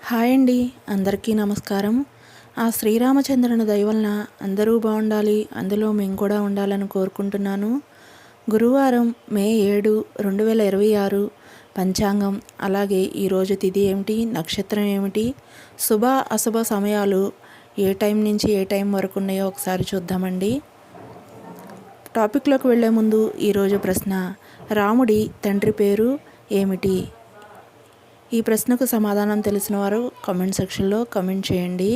Hi అండి, అందరికీ నమస్కారం. ఆ శ్రీరామచంద్రుని దయ వలన అందరూ బాగుండాలి, అందులో మేము కూడా ఉండాలని కోరుకుంటున్నాను. గురువారం మే 7, 2026 పంచాంగం, అలాగే ఈరోజు తిథి ఏమిటి, నక్షత్రం ఏమిటి, శుభ అశుభ సమయాలు ఏ టైం నుంచి ఏ టైం వరకు ఉన్నాయో ఒకసారి చూద్దామండి. టాపిక్లోకి వెళ్ళే ముందు ఈరోజు ప్రశ్న: రాముడి తండ్రి పేరు ఏమిటి? ఈ ప్రశ్నకు సమాధానం తెలిసిన వారు కామెంట్ సెక్షన్లో కామెంట్ చేయండి.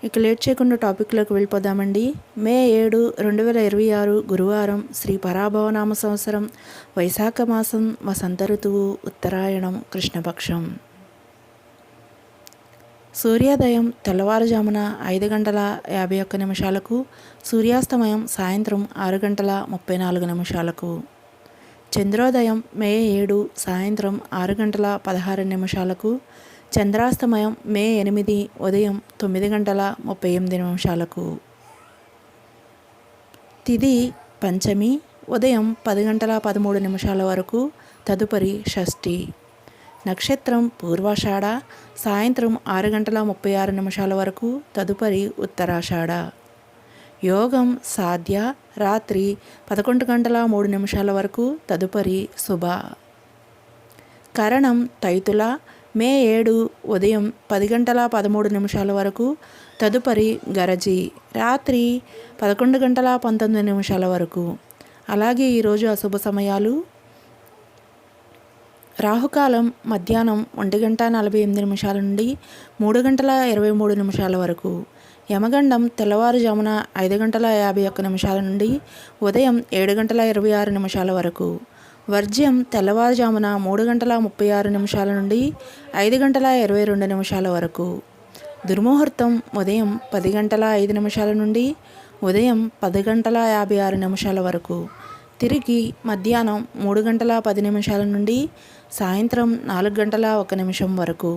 ఇక లేట్ చేయకుండా టాపిక్లోకి వెళ్ళిపోదామండి. మే 7, 2026 గురువారం, శ్రీ పరాభవనామ సంవత్సరం, వైశాఖ మాసం, వసంత ఋతువు, ఉత్తరాయణం, కృష్ణపక్షం. సూర్యోదయం తెల్లవారుజామున 5 గంటల 51 నిమిషాలకు, సూర్యాస్తమయం సాయంత్రం 6 గంటల 34 నిమిషాలకు. చంద్రోదయం మే 7 సాయంత్రం 6 గంటల 16 నిమిషాలకు, చంద్రాస్తమయం మే 8 ఉదయం 9 గంటల 38 నిమిషాలకు. తిథి పంచమి, ఉదయం 10 గంటల 13 నిమిషాల వరకు, తదుపరి షష్ఠి. నక్షత్రం పూర్వాషాఢ, సాయంత్రం 6 గంటల 36 నిమిషాల వరకు, తదుపరి ఉత్తరాషాఢ. యోగం సాధ్య, రాత్రి 11 గంటల 3 నిమిషాల వరకు, తదుపరి శుభ. కరణం తైతుల, మే 7 ఉదయం 10 గంటల 13 నిమిషాల వరకు, తదుపరి గరజి, రాత్రి 11 గంటల 19 నిమిషాల వరకు. అలాగే ఈరోజు అశుభ సమయాలు: రాహుకాలం మధ్యాహ్నం 1 గంట 48 నిమిషాల నుండి 3 గంటల 23 నిమిషాల వరకు. యమగండం తెల్లవారుజామున 5 గంటల 51 నిమిషాల నుండి ఉదయం 7 గంటల 26 నిమిషాల వరకు. వర్జ్యం తెల్లవారుజామున 3 గంటల 36 నిమిషాల నుండి 5 గంటల 22 నిమిషాల వరకు. దుర్ముహూర్తం ఉదయం 10 గంటల 5 నిమిషాల నుండి ఉదయం 10 గంటల 56 నిమిషాల వరకు. తిరిగి మధ్యాహ్నం 3 గంటల 10 నిమిషాల నుండి సాయంత్రం 4 గంటల 1 నిమిషం వరకు.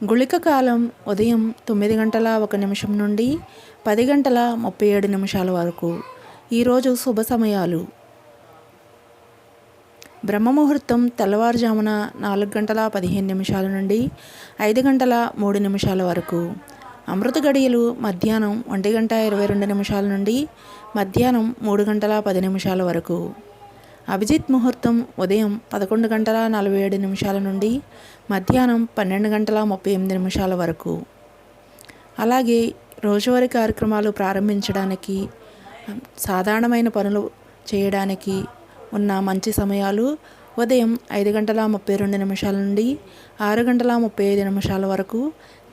గుళిక కాలం ఉదయం 9 గంటల 1 నిమిషం నుండి 10 గంటల 37 నిమిషాల వరకు. ఈరోజు శుభ సమయాలు: బ్రహ్మముహూర్తం తెల్లవారుజామున 4 గంటల 15 నిమిషాల నుండి 5 గంటల 3 నిమిషాల వరకు. అమృత గడియలు మధ్యాహ్నం 1 గంట 22 నిమిషాల నుండి మధ్యాహ్నం 3 గంటల 10 నిమిషాల వరకు. అభిజిత్ ముహూర్తం ఉదయం 11 గంటల 47 నిమిషాల నుండి మధ్యాహ్నం 12 గంటల 38 నిమిషాల వరకు. అలాగే రోజువారీ కార్యక్రమాలు ప్రారంభించడానికి, సాధారణమైన పనులు చేయడానికి ఉన్న మంచి సమయాలు: ఉదయం 5 గంటల 32 నిమిషాల నుండి 6 గంటల 35 నిమిషాల వరకు.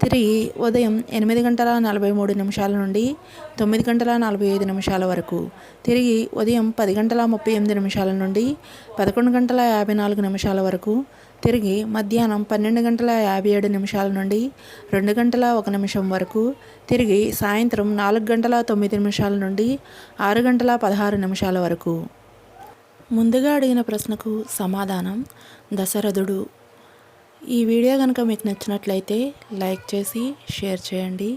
తిరిగి ఉదయం 8 గంటల 43 నిమిషాల నుండి 9 గంటల 45 నిమిషాల వరకు. తిరిగి ఉదయం 10 గంటల 38 నిమిషాల నుండి 11 గంటల 54 నిమిషాల వరకు. తిరిగి మధ్యాహ్నం 12 గంటల 57 నిమిషాల నుండి 2 గంటల 1 నిమిషం వరకు. తిరిగి సాయంత్రం 4 గంటల 9 నిమిషాల నుండి 6 గంటల 16 నిమిషాల వరకు. ముందుగా అడిగిన ప్రశ్నకు సమాధానం దశరథుడు. ఈ వీడియో కనుక మీకు నచ్చినట్లయితే లైక్ చేసి షేర్ చేయండి.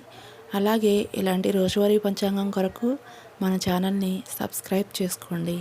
అలాగే ఇలాంటి రోజువారీ పంచాంగం కొరకు మన ఛానల్ని సబ్స్క్రైబ్ చేసుకోండి.